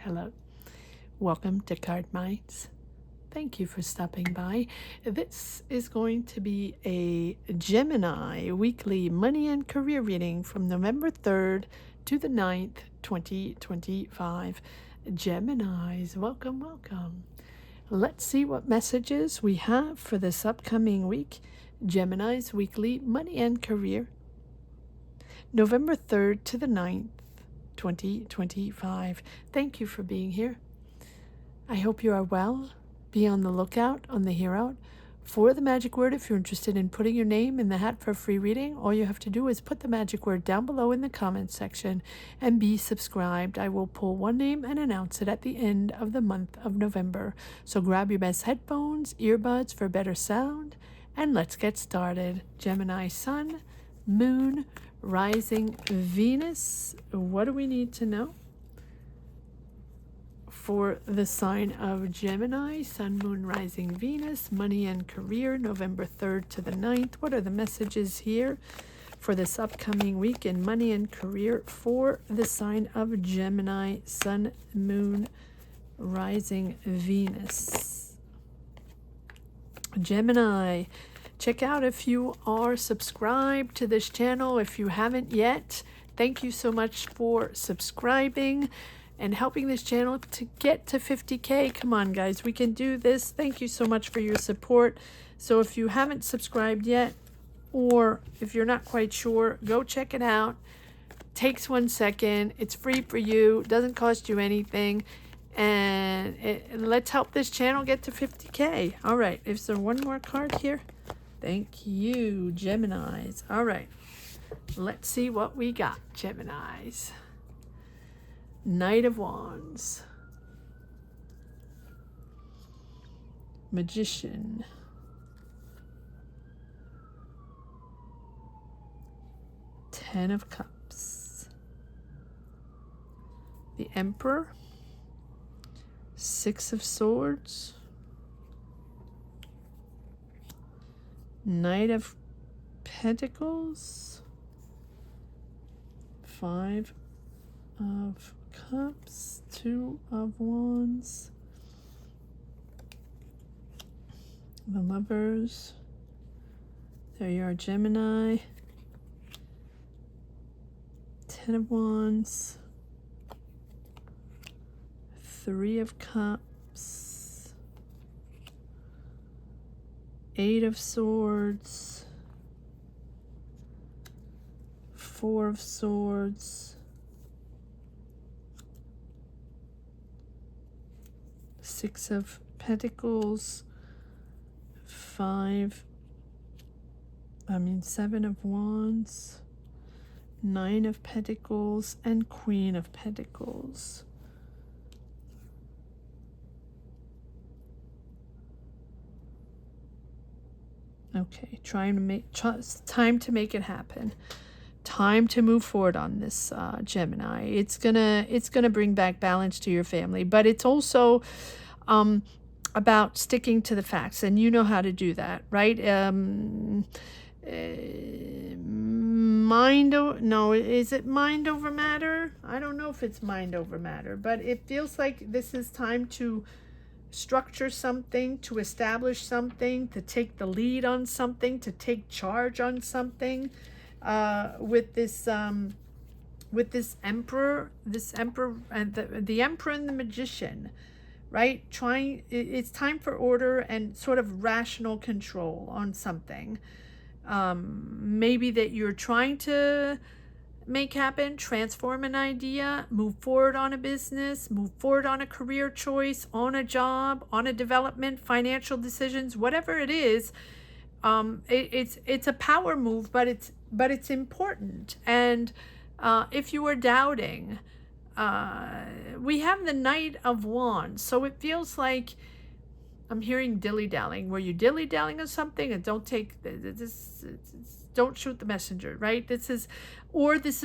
Hello. Welcome to Cardminds. Thank you for stopping by. This is going to be a Gemini weekly money and career reading from November 3rd to the 9th, 2025. Geminis, welcome, welcome. Let's see what messages we have for this upcoming week. Gemini's weekly money and career, November 3rd to the 9th, 2025. Thank you for being here. I hope you are well. Be on the lookout on the here out for the magic word. If you're interested in putting your name in the hat for a free reading, all you have to do is put the magic word down below in the comments section and be subscribed. I will pull one name and announce it at the end of the month of November. So grab your best headphones, earbuds for better sound, and let's get started. Gemini Sun, Moon, Rising Venus. What do we need to know for the sign of Gemini? Sun, Moon, Rising Venus, money and career, November 3rd to the 9th. What are the messages here for this upcoming week in money and career for the sign of Gemini, Sun, Moon, Rising Venus? Gemini, check out if you are subscribed to this channel. If you haven't yet, thank you so much for subscribing and helping this channel to get to 50K. Come on, guys, we can do this. Thank you so much for your support. So if you haven't subscribed yet, or if you're not quite sure, go check it out. Takes 1 second. It's free for you. Doesn't cost you anything. And let's help this channel get to 50K. All right. Is there one more card here? Thank you, Geminis. All right. Let's see what we got, Geminis. Knight of Wands, Magician, Ten of Cups, the Emperor, Six of Swords, Knight of Pentacles, Five of Cups, Two of Wands, the Lovers. There you are, Gemini. Ten of Wands, Three of Cups, Eight of Swords, Four of Swords, Six of Pentacles, Seven of Wands, Nine of Pentacles, and Queen of Pentacles. Okay, time to make it happen. Time to move forward on this, Gemini. It's gonna bring back balance to your family, but it's also about sticking to the facts, and you know how to do that, right? Is it mind over matter? I don't know if it's mind over matter, but it feels like this is time to structure something, to establish something, to take the lead on something, to take charge on something. With this emperor and the emperor and the magician, right? It's time for order and sort of rational control on something. Maybe that you're trying to make happen, transform an idea, move forward on a business, move forward on a career choice, on a job, on a development, financial decisions, whatever it is. It's a power move, but it's important. And if you are doubting, we have the Knight of Wands, so it feels like I'm hearing dilly-dallying. Were you dilly-dallying on something? And don't take this. Don't shoot the messenger, right? This is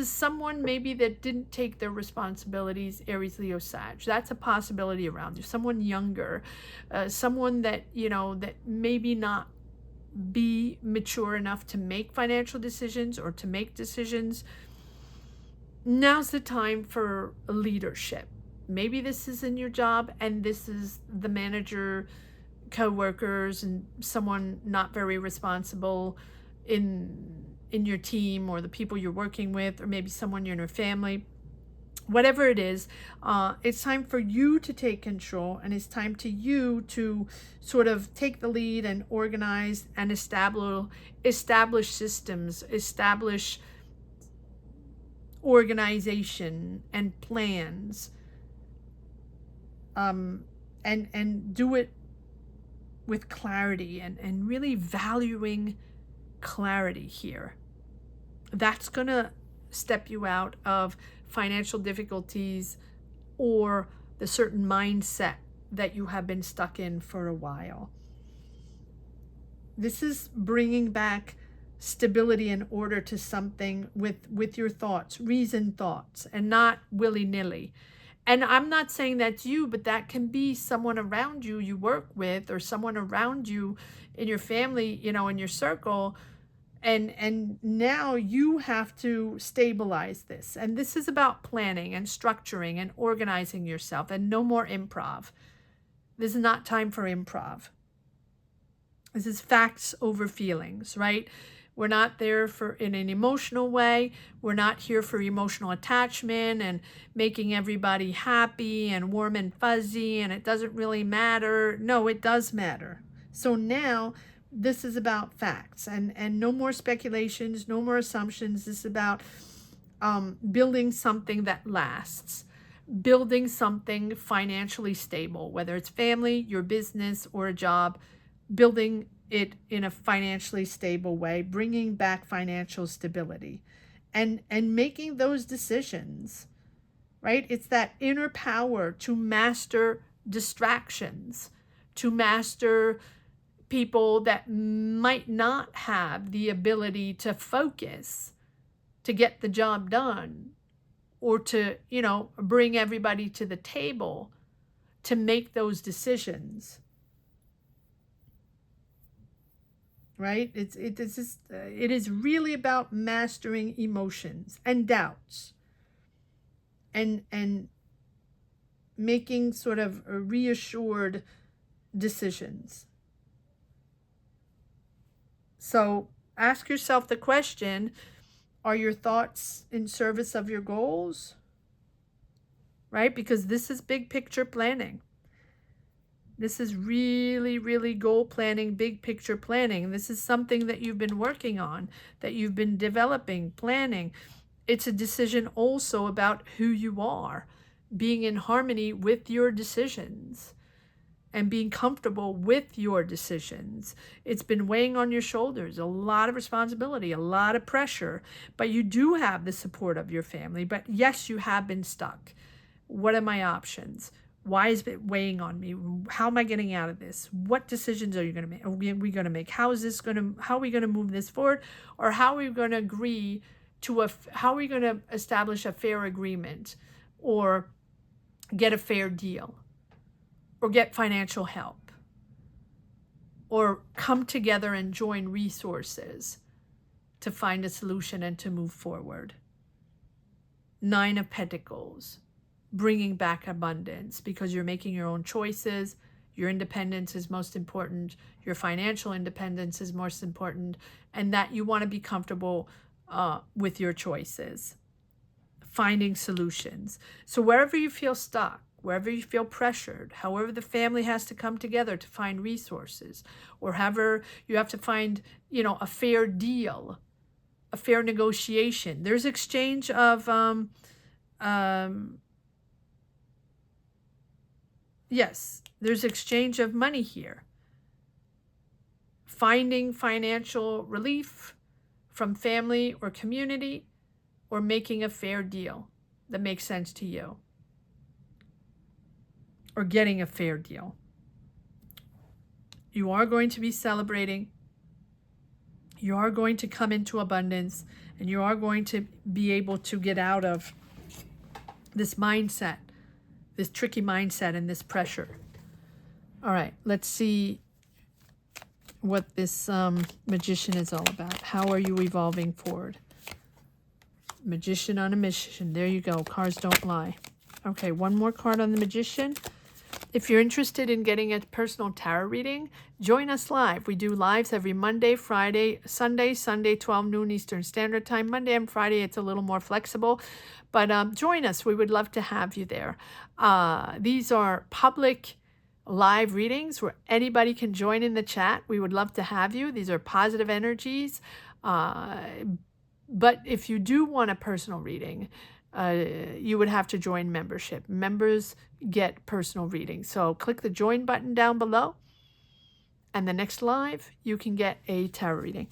someone maybe that didn't take their responsibilities. Aries, Leo, Sag. That's a possibility around you. Someone younger, someone that that maybe not be mature enough to make financial decisions or to make decisions. Now's the time for leadership. maybe this is in your job and this is the manager, co-workers, and someone not very responsible in your team, or the people you're working with, or maybe someone in your family. Whatever it is, it's time for you to take control, and it's time to you to sort of take the lead and organize and establish systems, establish organization and plans, and do it with clarity, and really valuing clarity here. That's going to step you out of financial difficulties or the certain mindset that you have been stuck in for a while. This is bringing back stability and order to something with your thoughts, reasoned thoughts, and not willy-nilly. And I'm not saying that's you, but that can be someone around you you work with, or someone around you in your family, in your circle. And now you have to stabilize this. And this is about planning and structuring and organizing yourself, and no more improv. This is not time for improv. This is facts over feelings, right? We're not there in an emotional way. We're not here for emotional attachment and making everybody happy and warm and fuzzy, and it doesn't really matter. No, it does matter. So now this is about facts, and no more speculations, no more assumptions. This is about building something that lasts, building something financially stable, whether it's family, your business, or a job, building it in a financially stable way, bringing back financial stability, and making those decisions, right? It's that inner power to master distractions, to master people that might not have the ability to focus, to get the job done, or to, bring everybody to the table to make those decisions. Right? It is really about mastering emotions and doubts, and making sort of reassured decisions. So ask yourself the question, are your thoughts in service of your goals? Right? Because this is big picture planning. This is really, really goal planning, big picture planning. This is something that you've been working on, that you've been developing, planning. It's a decision also about who you are, being in harmony with your decisions and being comfortable with your decisions. It's been weighing on your shoulders, a lot of responsibility, a lot of pressure, but you do have the support of your family. But yes, you have been stuck. What are my options? Why is it weighing on me? How am I getting out of this? What decisions are you going to make? Are we going to make? How are we going to move this forward? Or how are we going to agree to how are we going to establish a fair agreement, or get a fair deal, or get financial help, or come together and join resources to find a solution and to move forward? 9 of Pentacles. Bringing back abundance, because you're making your own choices. Your independence is most important. Your financial independence is most important, and that you want to be comfortable with your choices, finding solutions. So wherever you feel stuck, wherever you feel pressured, however the family has to come together to find resources, or however you have to find, a fair deal, a fair negotiation. There's exchange of yes, there's exchange of money here. Finding financial relief from family or community, or making a fair deal that makes sense to you, or getting a fair deal. You are going to be celebrating. You are going to come into abundance, and you are going to be able to get out of this mindset, this tricky mindset, and this pressure. All right, let's see what this magician is all about. How are you evolving forward? Magician on a mission. There you go. Cards don't lie. Okay, one more card on the Magician. If you're interested in getting a personal tarot reading, join us live. We do lives every Monday, Friday, Sunday, 12 noon Eastern Standard Time. Monday and Friday, it's a little more flexible. But join us. We would love to have you there. These are public live readings where anybody can join in the chat. We would love to have you. These are positive energies. But if you do want a personal reading, you would have to join membership. Members get personal readings. So click the join button down below, and the next live, you can get a tarot reading.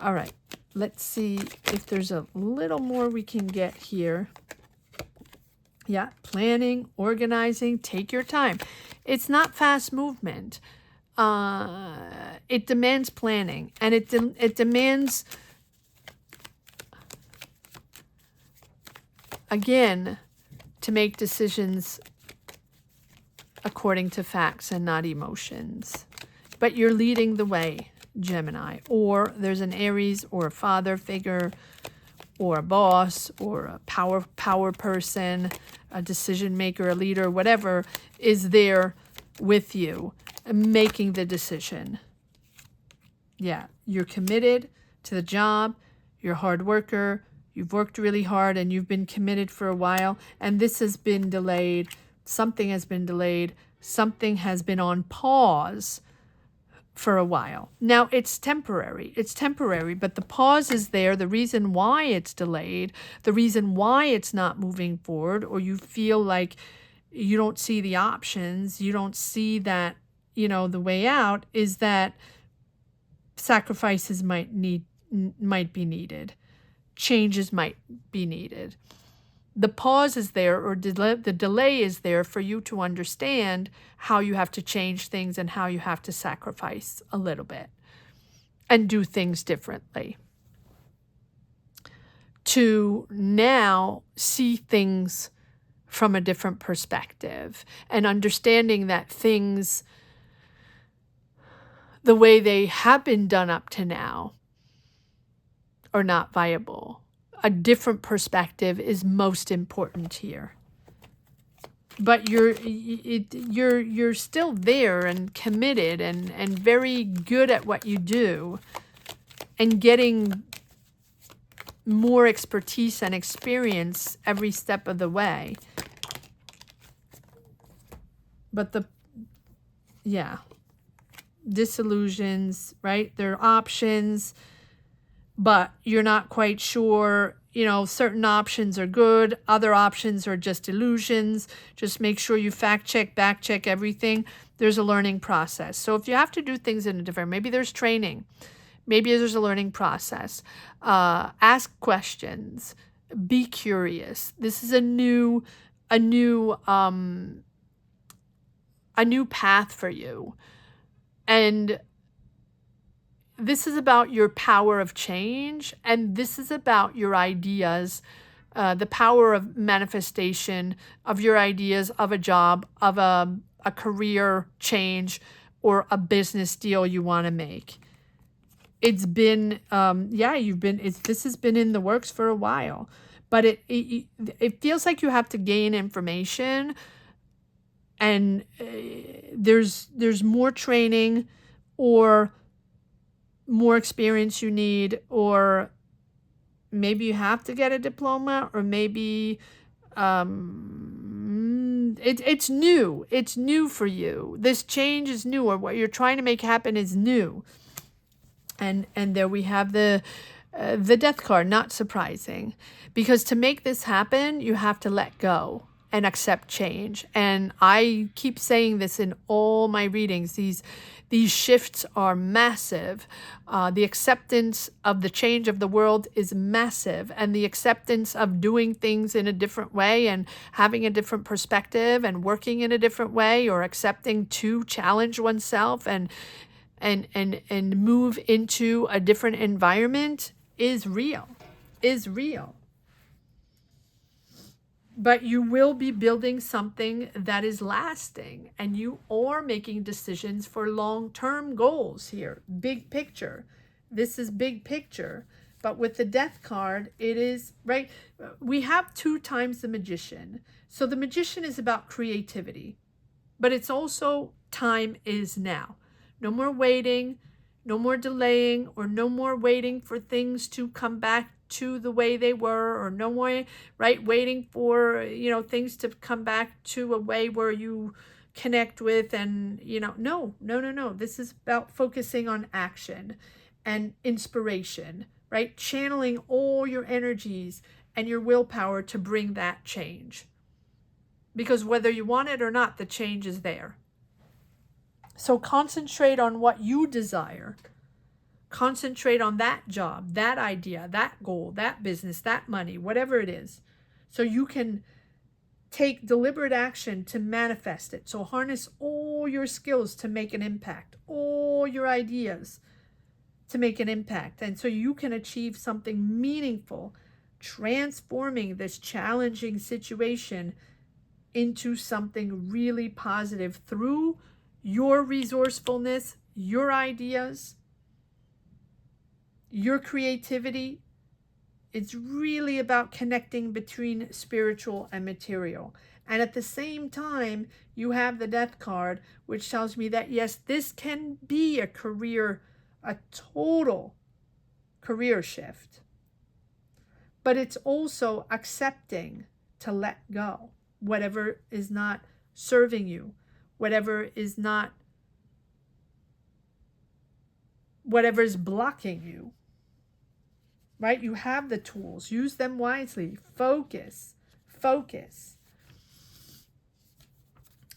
All right, let's see if there's a little more we can get here. Yeah, planning, organizing, take your time. It's not fast movement. It demands planning, and it demands, again, to make decisions according to facts and not emotions. But you're leading the way, Gemini. Or there's an Aries or a father figure or a boss or a power person, a decision maker, a leader, whatever, is there with you making the decision. Yeah, you're committed to the job. You're a hard worker. You've worked really hard and you've been committed for a while, and this has been delayed. Something has been delayed. Something has been on pause for a while. Now, it's temporary. It's temporary, but the pause is there. The reason why it's delayed, the reason why it's not moving forward, or you feel like you don't see the options, you don't see that, the way out, is that sacrifices might be needed. Changes might be needed. The pause is there, or the delay is there for you to understand how you have to change things and how you have to sacrifice a little bit and do things differently. To now see things from a different perspective and understanding that things, the way they have been done up to now, are not viable. A different perspective is most important here. But you're still there and committed and very good at what you do, and getting more expertise and experience every step of the way. But disillusions, right? There are options, but you're not quite sure. Certain options are good, other options are just illusions. Just make sure you fact check, back check everything. There's a learning process. So if you have to do things in a different, maybe there's training, maybe there's a learning process. Ask questions, be curious. This is a new path for you. And this is about your power of change, and this is about your ideas, the power of manifestation of your ideas, of a job, of a career change, or a business deal you want to make. It's been, this has been in the works for a while, but it feels like you have to gain information, and there's more training or more experience you need, or maybe you have to get a diploma, or maybe it's new. It's new for you. This change is new, or what you're trying to make happen is new. And there we have the death card. Not surprising, because to make this happen, you have to let go and accept change. And I keep saying this in all my readings. These shifts are massive. The acceptance of the change of the world is massive, and the acceptance of doing things in a different way and having a different perspective and working in a different way, or accepting to challenge oneself and move into a different environment is real. But you will be building something that is lasting, and you are making decisions for long-term goals here. Big picture. This is big picture. But with the Death card, it is, right? We have 2 times the Magician. So the Magician is about creativity, but it's also time is now. No more waiting, no more delaying, or no more waiting for things to come back to the way they were, or no more, right, waiting for, things to come back to a way where you connect with, and, no. This is about focusing on action and inspiration, right? Channeling all your energies and your willpower to bring that change. Because whether you want it or not, the change is there. So concentrate on what you desire. Concentrate on that job, that idea, that goal, that business, that money, whatever it is. So you can take deliberate action to manifest it. So harness all your skills to make an impact, all your ideas to make an impact. And so you can achieve something meaningful, transforming this challenging situation into something really positive through your resourcefulness, your ideas, your creativity. It's really about connecting between spiritual and material. And at the same time, you have the Death card, which tells me that, yes, this can be a total career shift. But it's also accepting to let go whatever is not serving you, whatever is blocking you. Right? You have the tools. Use them wisely. Focus.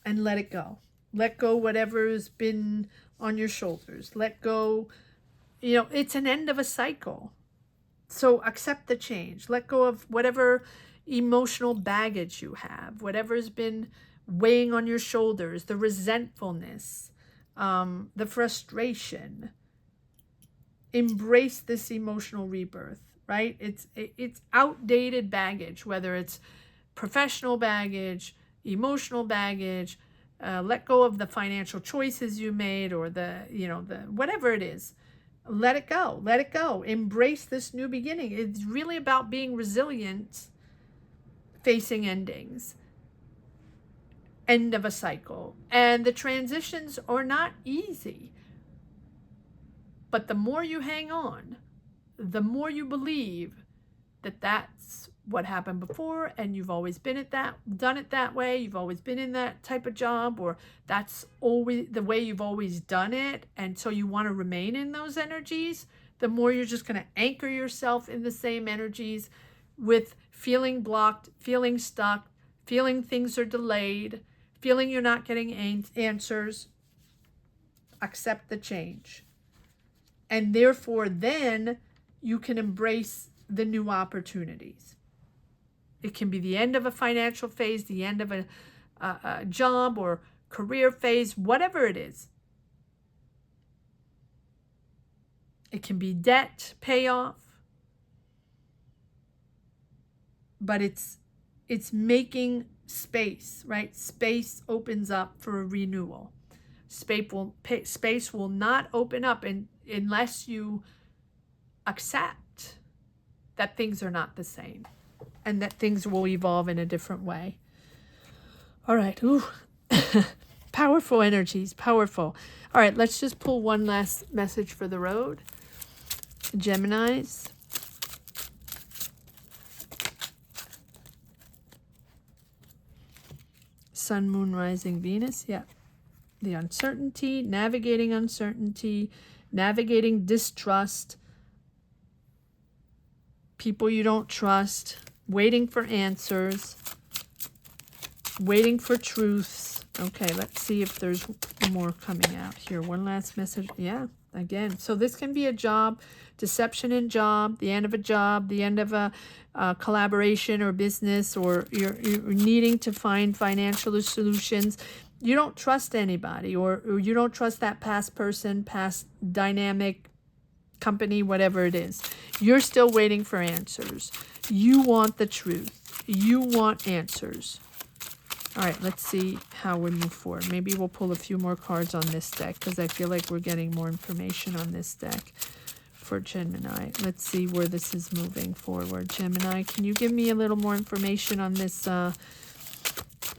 And let it go. Let go whatever's been on your shoulders. Let go. It's an end of a cycle. So accept the change. Let go of whatever emotional baggage you have, whatever's been weighing on your shoulders, the resentfulness, the frustration. Embrace this emotional rebirth, right? It's outdated baggage, whether it's professional baggage, emotional baggage. Let go of the financial choices you made, or the whatever it is. Let it go. Let it go. Embrace this new beginning. It's really about being resilient, facing endings, end of a cycle. And the transitions are not easy. But the more you hang on, the more you believe that that's what happened before, and you've always done it that way, you've always been in that type of job, or that's always the way you've always done it, and so you want to remain in those energies, the more you're just going to anchor yourself in the same energies with feeling blocked, feeling stuck, feeling things are delayed, feeling you're not getting answers. Accept the change. And therefore, then you can embrace the new opportunities. It can be the end of a financial phase, the end of a job or career phase, whatever it is. It can be debt payoff. But it's making space, right? Space opens up for a renewal. Space will not open up unless you accept that things are not the same and that things will evolve in a different way. All right. Ooh. Powerful energies. Powerful. All right. Let's just pull one last message for the road. Geminis. Sun, Moon, Rising, Venus. Yeah. The uncertainty, navigating distrust, people you don't trust, waiting for answers, waiting for truths. Okay, let's see if there's more coming out here. One last message. Yeah, again. So this can be a job, deception in job, the end of a job, the end of a collaboration or business, or you're needing to find financial solutions. You don't trust anybody, or you don't trust that past person, past dynamic company, whatever it is. You're still waiting for answers. You want the truth. You want answers. All right, let's see how we move forward. Maybe we'll pull a few more cards on this deck, because I feel like we're getting more information on this deck for Gemini. Let's see where this is moving forward. Gemini, can you give me a little more information on this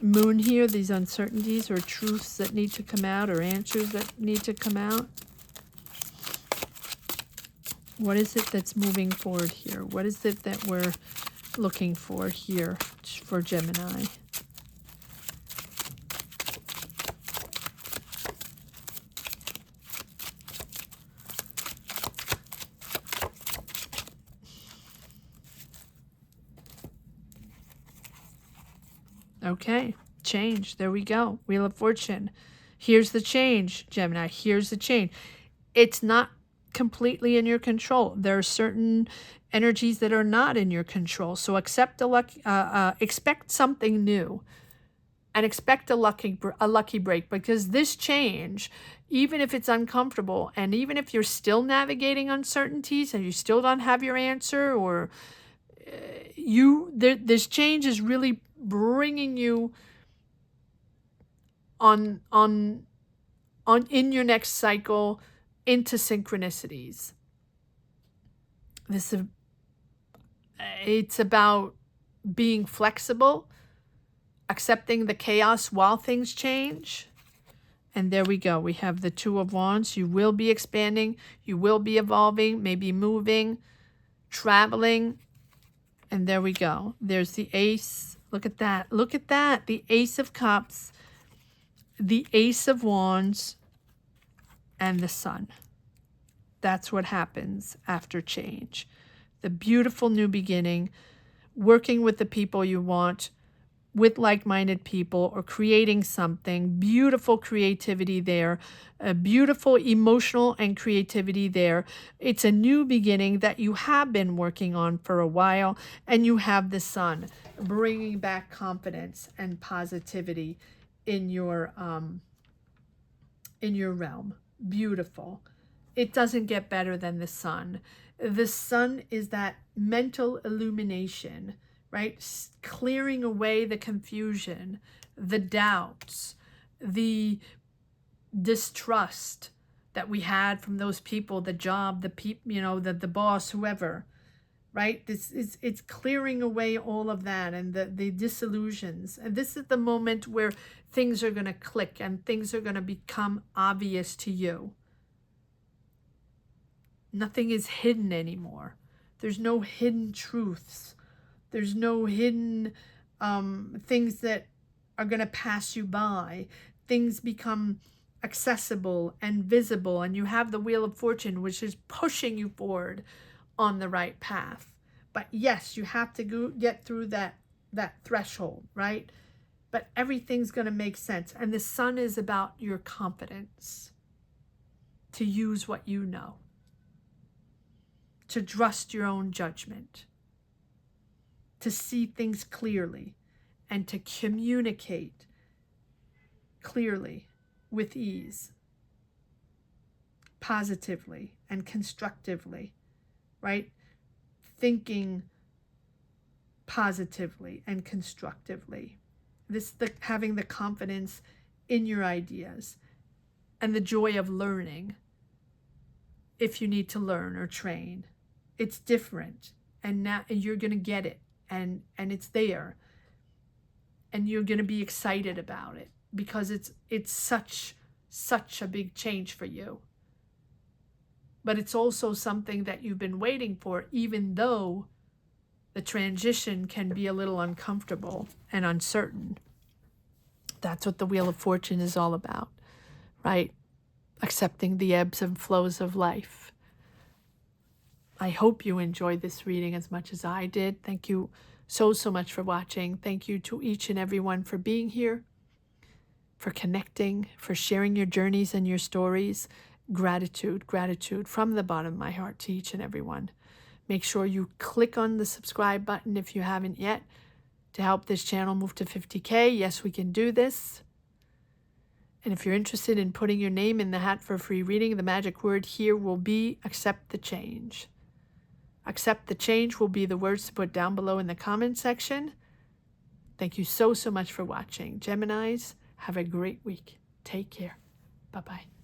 moon here, these uncertainties or truths that need to come out or answers that need to come out? What is it that's moving forward here? What is it that we're looking for here for Gemini? Okay, change. There we go. Wheel of Fortune. Here's the change, Gemini. Here's the change. It's not completely in your control. There are certain energies that are not in your control. So accept expect something new, and expect a lucky break, because this change, even if it's uncomfortable, and even if you're still navigating uncertainties and you still don't have your answer, or this change is really bringing you on in your next cycle into synchronicities. It's about being flexible, accepting the chaos while things change. And there we go. We have the Two of Wands. You will be expanding. You will be evolving, maybe moving, traveling. And there we go. There's the Ace. Look at that. Look at that. The Ace of Cups, the Ace of Wands, and the Sun. That's what happens after change. The beautiful new beginning, working with the people you want, with like-minded people, or creating something. Beautiful creativity there, a beautiful emotional and creativity there. It's a new beginning that you have been working on for a while, and you have the Sun bringing back confidence and positivity in your realm. Beautiful. It doesn't get better than the Sun. The Sun is that mental illumination, right? Clearing away the confusion, the doubts, the distrust that we had from those people, the job, the boss, whoever, right? It's clearing away all of that and the disillusions. And this is the moment where things are going to click and things are going to become obvious to you. Nothing is hidden anymore. There's no hidden truths. There's no hidden things that are going to pass you by. Things become accessible and visible, and you have the Wheel of Fortune, which is pushing you forward on the right path. But yes, you have to get through that threshold, right? But everything's going to make sense. And the Sun is about your confidence to use what you know, to trust your own judgment, to see things clearly, and to communicate clearly with ease, positively and constructively, right? Thinking positively and constructively. Having the confidence in your ideas and the joy of learning if you need to learn or train. It's different, and now you're going to get it, and it's there, and you're going to be excited about it because it's such a big change for you. But it's also something that you've been waiting for, even though the transition can be a little uncomfortable and uncertain. That's what the Wheel of Fortune is all about, right? Accepting the ebbs and flows of life. I hope you enjoyed this reading as much as I did. Thank you so much for watching. Thank you to each and everyone for being here, for connecting, for sharing your journeys and your stories. Gratitude from the bottom of my heart to each and everyone. Make sure you click on the subscribe button if you haven't yet to help this channel move to 50K. Yes, we can do this. And if you're interested in putting your name in the hat for a free reading, the magic word here will be accept the change. Accept the change will be the words to put down below in the comment section. Thank you so much for watching. Geminis, have a great week. Take care. Bye-bye.